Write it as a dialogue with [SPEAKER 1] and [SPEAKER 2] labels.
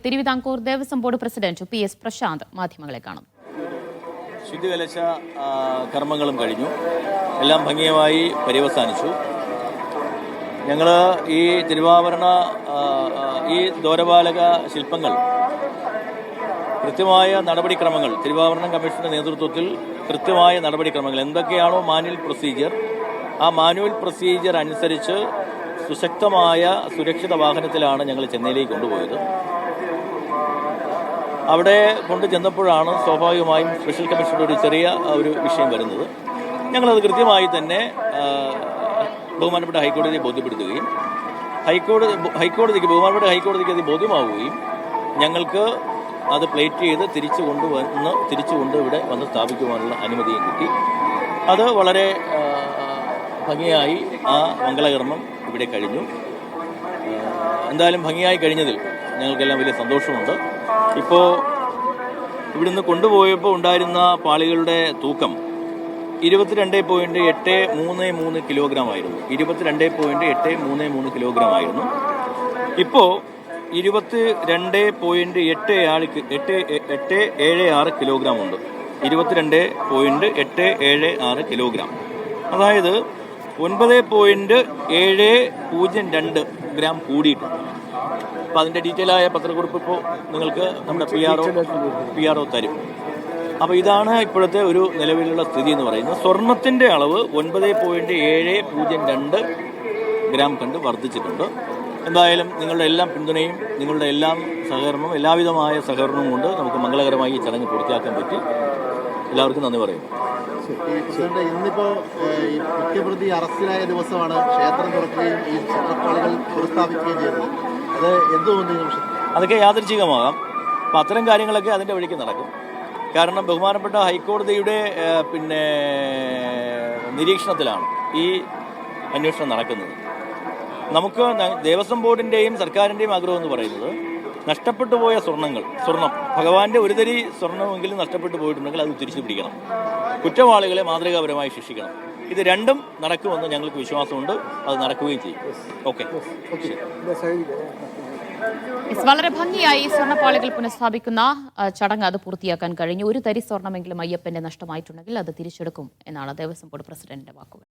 [SPEAKER 1] Thiruvithamkoor Devaswom board president PS Prashanth മാധ്യമങ്ങളെ കാണുന്നു.
[SPEAKER 2] ശുദ്ധികലശ കർമ്മങ്ങളും കഴിഞ്ഞു, എല്ലാം ഭംഗിയായി പര്യവസാനിച്ചു. ഞങ്ങൾ ഈ തിരുവാഭരണ ഈ ദ്വാരപാലക ശില്പങ്ങൾ കൃത്യമായ നടപടിക്രമങ്ങൾ, തിരുവാഭരണം കമ്മീഷന്റെ നേതൃത്വത്തിൽ കൃത്യമായ നടപടിക്രമങ്ങൾ എന്തൊക്കെയാണോ മാനുവൽ പ്രൊസീജിയർ, ആ മാനുവൽ പ്രൊസീജിയർ അനുസരിച്ച് സുശക്തമായ സുരക്ഷിത വാഹനത്തിലാണ് ഞങ്ങൾ ചെന്നൈയിലേക്ക് കൊണ്ടുപോയത്. അവിടെ കൊണ്ടു ചെന്നപ്പോഴാണ് സ്വാഭാവികമായും സ്പെഷ്യൽ കമ്മീഷണറുടെ ഒരു ചെറിയ ഒരു വിഷയം വരുന്നത്. ഞങ്ങളത് കൃത്യമായി തന്നെ ബഹുമാനപ്പെട്ട ഹൈക്കോടതിയെ ബോധ്യപ്പെടുത്തുകയും ബഹുമാനപ്പെട്ട ഹൈക്കോടതിക്ക് അത് ബോധ്യമാവുകയും ഞങ്ങൾക്ക് അത് പ്ലേറ്റ് ചെയ്ത് തിരിച്ചുകൊണ്ട് ഇവിടെ വന്ന് സ്ഥാപിക്കുവാനുള്ള അനുമതിയും കിട്ടി. അത് വളരെ ഭംഗിയായി ആ മംഗളകർമ്മം ഇവിടെ കഴിഞ്ഞു. എന്തായാലും ഭംഗിയായി കഴിഞ്ഞതിൽ ഞങ്ങൾക്കെല്ലാം വലിയ സന്തോഷമുണ്ട്. ഇപ്പോൾ ഇവിടുന്ന് കൊണ്ടുപോയപ്പോൾ ഉണ്ടായിരുന്ന പാളികളുടെ തൂക്കം 22.833 കിലോഗ്രാം ആയിരുന്നു. 22.833 കിലോഗ്രാം ആയിരുന്നു. ഇപ്പോൾ 22.876 കിലോഗ്രാം ഉണ്ട്. 22.876 കിലോഗ്രാം, അതായത് 9.702 ഗ്രാം കൂടിയിട്ടുണ്ട്. അപ്പോൾ അതിൻ്റെ ഡീറ്റെയിലായ പത്രക്കുറിപ്പ് ഇപ്പോൾ നിങ്ങൾക്ക് നമ്മുടെ പി ആർ ഒ തരും. അപ്പോൾ ഇതാണ് ഇപ്പോഴത്തെ ഒരു നിലവിലുള്ള സ്ഥിതി എന്ന് പറയുന്നത്. സ്വർണത്തിൻ്റെ അളവ് 9.702 ഗ്രാം കണ്ട് വർദ്ധിച്ചിട്ടുണ്ട്. എന്തായാലും നിങ്ങളുടെ എല്ലാം പിന്തുണയും നിങ്ങളുടെ എല്ലാം സഹകരണവും എല്ലാവിധമായ സഹകരണവും കൊണ്ട് നമുക്ക് മംഗളകരമായി ഈ ചടങ്ങ് പൂർത്തിയാക്കാൻ പറ്റി. എല്ലാവർക്കും നന്ദി പറയുന്നു.
[SPEAKER 3] ഇന്നിപ്പോ മുഖ്യപ്രതി അറസ്റ്റിലായ ദിവസമാണ് ക്ഷേത്രം തുറക്കുകയും ഈ സ്വർണ്ണപ്പാളികൾ പുനഃസ്ഥാപിക്കുകയും ചെയ്തത്. അത് എന്തുകൊണ്ട്
[SPEAKER 2] അതൊക്കെ യാദൃച്ഛികമാകാം. അപ്പം അത്തരം കാര്യങ്ങളൊക്കെ അതിൻ്റെ വഴിക്ക് നടക്കും. കാരണം ബഹുമാനപ്പെട്ട ഹൈക്കോടതിയുടെ നിരീക്ഷണത്തിലാണ് ഈ അന്വേഷണം നടക്കുന്നത്. നമുക്ക് ദേവസ്വം ബോർഡിൻ്റെയും സർക്കാരിൻ്റെയും ആഗ്രഹം എന്ന് പറയുന്നത് നഷ്ടപ്പെട്ടു പോയ സ്വർണം ഭഗവാന്റെ ഒരു തരി സ്വർണ്ണമെങ്കിലും നഷ്ടപ്പെട്ടു പോയിട്ടുണ്ടെങ്കിൽ അത് തിരിച്ചു പിടിക്കണം, കുറ്റവാളികളെ മാതൃകാപരമായി ശിക്ഷിക്കണം. ഇത് രണ്ടും നടക്കുമെന്ന് ഞങ്ങൾക്ക് വിശ്വാസമുണ്ട്. അത് നടക്കുകയും ചെയ്യും. ഓക്കെ.
[SPEAKER 1] വളരെ ഭംഗിയായി സ്വർണ്ണപ്പാളികൾ പുനഃസ്ഥാപിക്കുന്ന ചടങ്ങ് അത് പൂർത്തിയാക്കാൻ കഴിഞ്ഞു. ഒരു തരി സ്വർണ്ണമെങ്കിലും അയ്യപ്പന്റെ നഷ്ടമായിട്ടുണ്ടെങ്കിൽ അത് തിരിച്ചെടുക്കും എന്നാണ് ദേവസ്വം ബോർഡ് പ്രസിഡന്റിന്റെ വാക്കുകൾ.